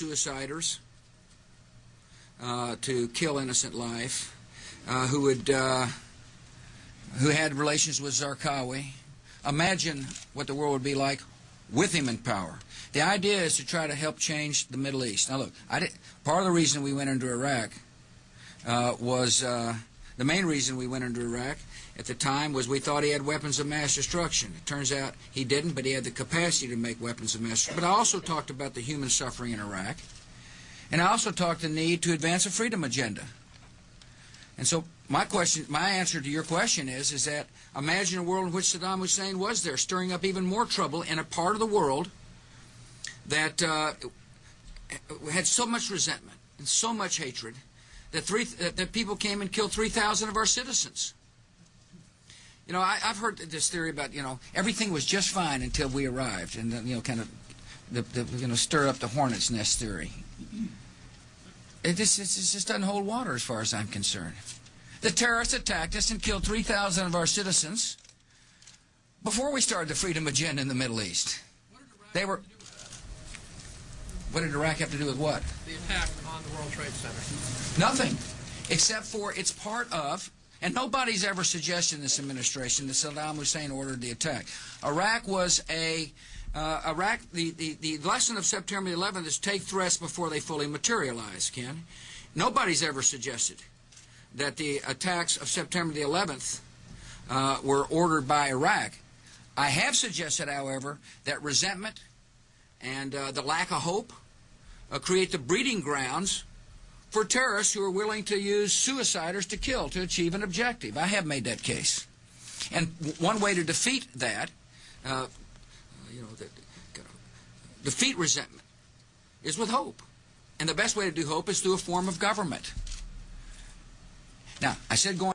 suiciders to kill innocent life, who had relations with Zarqawi. Imagine what the world would be like with him in power. The idea is to try to help change the Middle East. Now look, part of the reason we went into Iraq was the main reason we went into Iraq at the time was we thought he had weapons of mass destruction. It turns out he didn't, but he had the capacity to make weapons of mass destruction. But I also talked about the human suffering in Iraq, and I also talked the need to advance a freedom agenda. And so my answer to your question is that imagine a world in which Saddam Hussein was there, stirring up even more trouble in a part of the world that had so much resentment and so much hatred that people came and killed 3,000 of our citizens. You know, I've heard this theory about, you know, everything was just fine until we arrived, and you know, kind of stir up the hornet's nest theory. It just doesn't hold water as far as I'm concerned. The terrorists attacked us and killed 3,000 of our citizens before we started the freedom agenda in the Middle East. What did Iraq have to do with what? The attack on the World Trade Center. Nothing, except for it's part of, and nobody's ever suggested in this administration that Saddam Hussein ordered the attack. Iraq was the lesson of September 11th is take threats before they fully materialize, Ken. Nobody's ever suggested that the attacks of September the 11th were ordered by Iraq. I have suggested, however, that resentment and the lack of hope create the breeding grounds for terrorists who are willing to use suiciders to kill to achieve an objective. I have made that case. And one way to defeat that, defeat resentment, is with hope. And the best way to do hope is through a form of government. Now, I said going